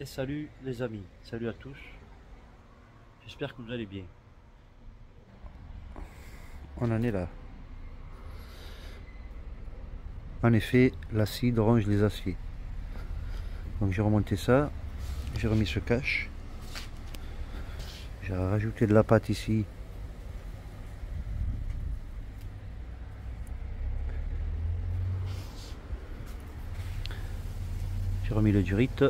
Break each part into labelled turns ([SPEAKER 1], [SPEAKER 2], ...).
[SPEAKER 1] Et salut les amis, salut à tous, j'espère que vous allez bien. On en est là. En effet, l'acide ronge les aciers. Donc j'ai remonté ça, j'ai remis ce cache, j'ai rajouté de la pâte ici. J'ai remis le durite.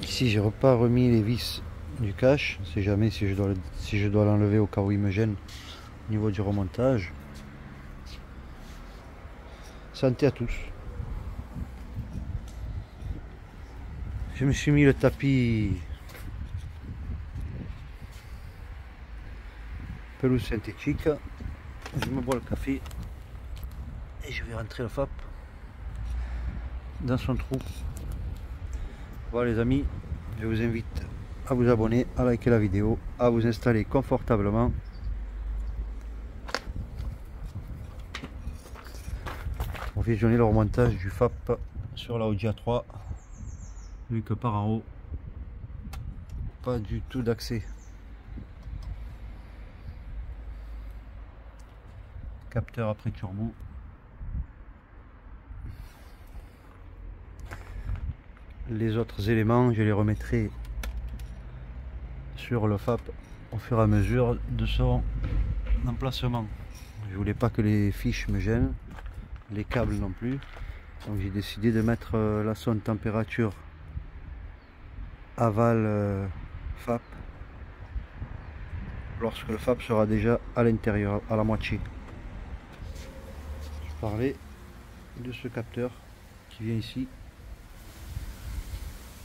[SPEAKER 1] Ici j'ai pas remis les vis du cache, on sait jamais si je dois l'enlever au cas où il me gêne au niveau du remontage. Santé à tous. Je me suis mis le tapis pelouse synthétique. Je me bois le café et je vais rentrer le FAP dans son trou. Voilà les amis, je vous invite à vous abonner, à liker la vidéo, à vous installer confortablement. Pour visionner le remontage du FAP sur la Audi A3, vu que par en haut, pas du tout d'accès. Capteur après turbo. Les autres éléments, je les remettrai sur le FAP au fur et à mesure de son emplacement. Je voulais pas que les fiches me gênent, les câbles non plus. Donc j'ai décidé de mettre la sonde température aval FAP lorsque le FAP sera déjà à l'intérieur, à la moitié. Je parlais de ce capteur qui vient ici.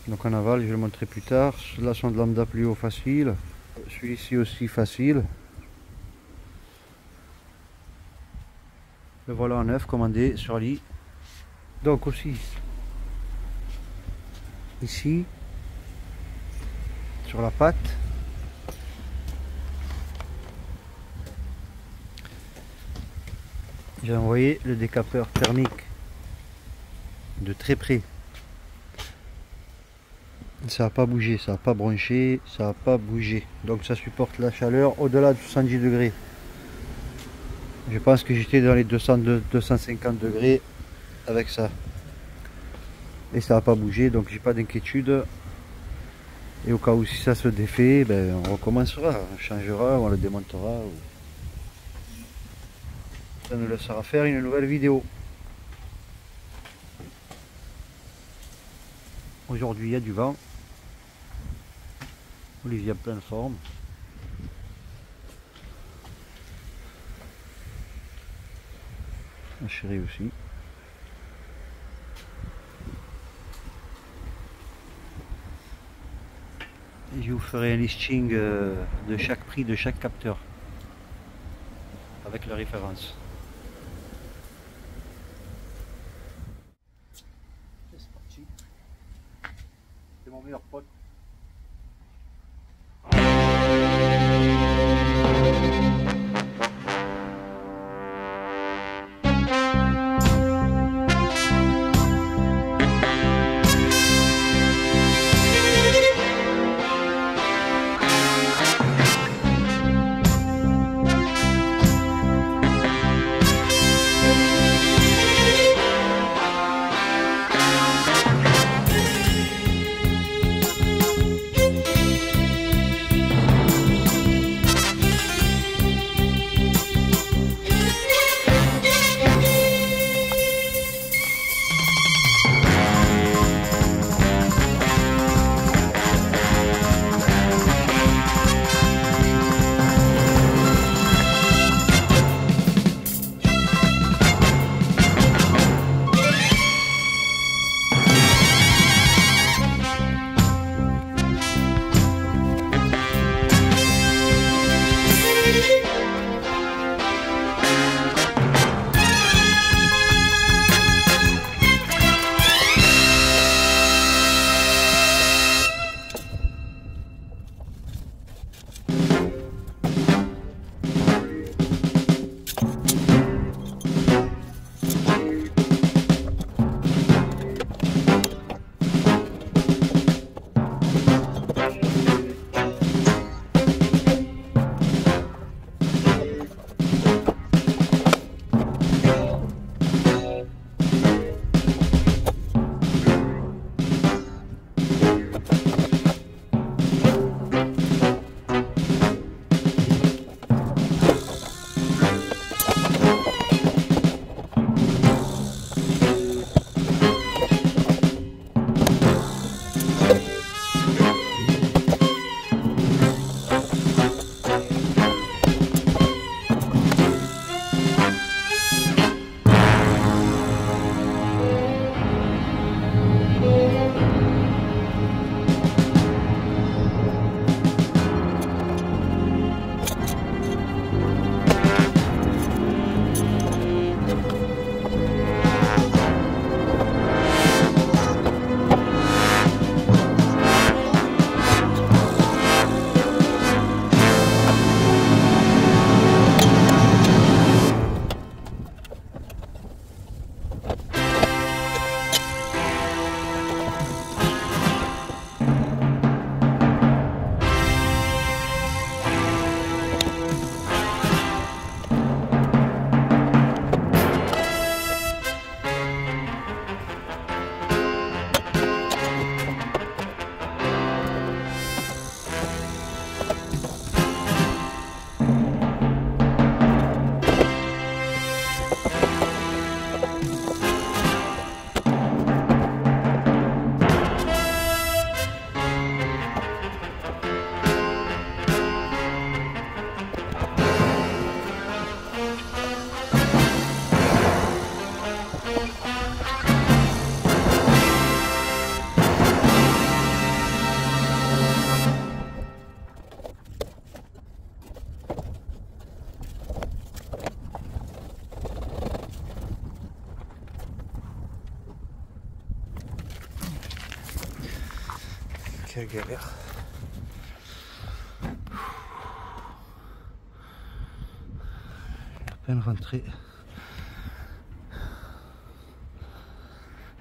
[SPEAKER 1] Donc en aval, je le montrerai plus tard. La sonde lambda plus haut facile. Celui-ci aussi facile. Le voilà en neuf commandé sur lit. Donc aussi ici sur la patte. J'ai envoyé le décapeur thermique de très près. Ça n'a pas bougé, ça n'a pas bronché, ça n'a pas bougé. Donc ça supporte la chaleur au-delà de 70 degrés. Je pense que j'étais dans les 250 degrés avec ça. Et ça n'a pas bougé, donc j'ai pas d'inquiétude. Et au cas où si ça se défait, ben, on recommencera, on changera, on le démontera. Ça nous laissera faire une nouvelle vidéo. Aujourd'hui il y a du vent. Olivier en pleine forme. La chérie aussi. Et je vous ferai un listing de chaque prix de chaque capteur avec la référence. C'est parti. C'est mon meilleur pote. Quelle galère. À peine rentré.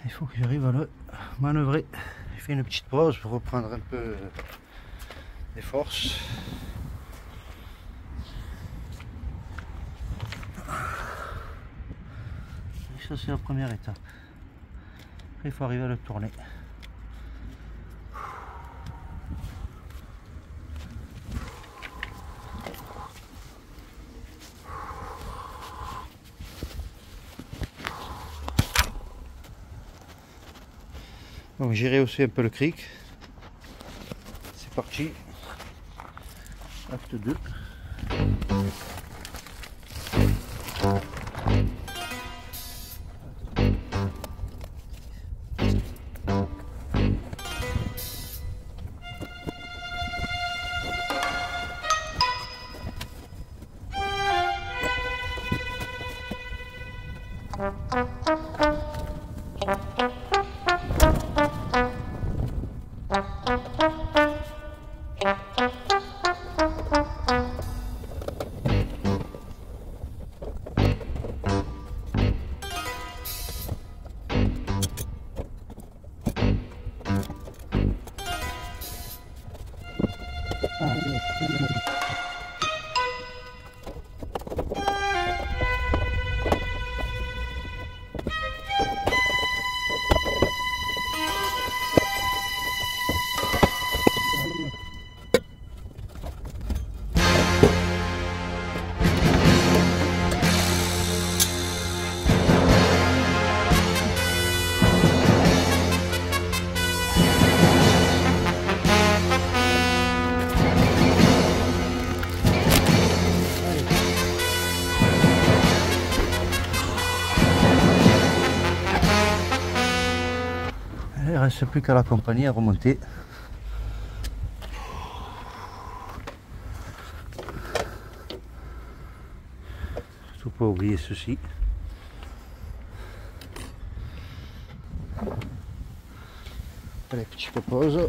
[SPEAKER 1] Il faut que j'arrive à le manœuvrer. J'ai fait une petite pause pour reprendre un peu des forces. Et ça c'est la première étape. Après il faut arriver à le tourner. Donc j'ai rehaussé un peu le cric. C'est parti. Acte 2. Il ne reste plus qu'à l'accompagner à remonter. Surtout pas oublier ceci. Allez, petite pause.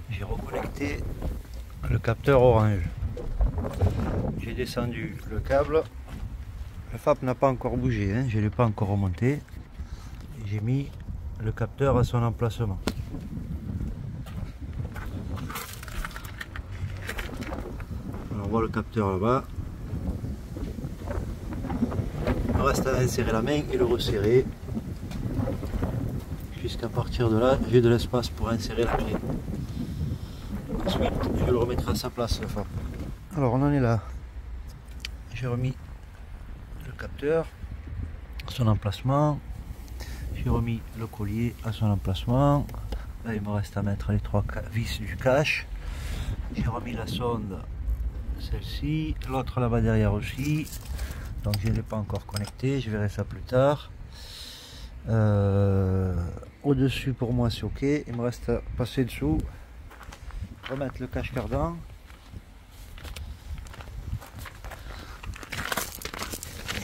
[SPEAKER 1] J'ai reconnecté le capteur orange. J'ai descendu le câble. Le FAP n'a pas encore bougé, hein, je ne l'ai pas encore remonté. J'ai mis le capteur à son emplacement. Alors, on voit le capteur là-bas. Il reste à insérer la main et le resserrer. Puisqu'à partir de là, j'ai de l'espace pour insérer la clé. Ensuite, je le remettrai à sa place, le FAP. Alors, on en est là. J'ai remis le capteur à son emplacement. J'ai remis le collier à son emplacement. Là, il me reste à mettre les 3 vis du cache. J'ai remis la sonde, celle-ci, l'autre là-bas derrière aussi. Donc je ne l'ai pas encore connecté, je verrai ça plus tard. Au-dessus pour moi c'est ok. Il me reste à passer dessous, remettre le cache cardan.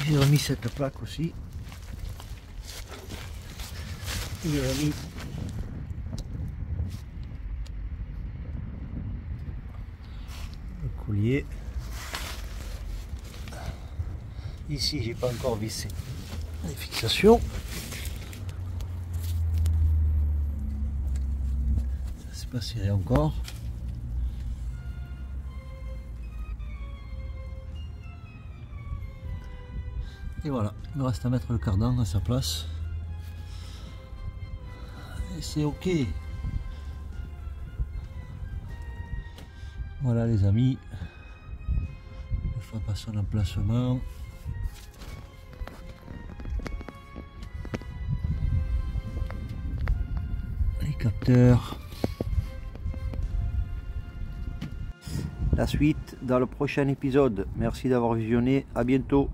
[SPEAKER 1] J'ai remis cette plaque aussi. J'ai remis le collier. Ici, j'ai pas encore vissé les fixations. Ça c'est pas serré encore. Et voilà, il me reste à mettre le cardan à sa place. Et c'est ok. Voilà les amis. Le FAP à son emplacement. Les capteurs. La suite dans le prochain épisode. Merci d'avoir visionné. À bientôt.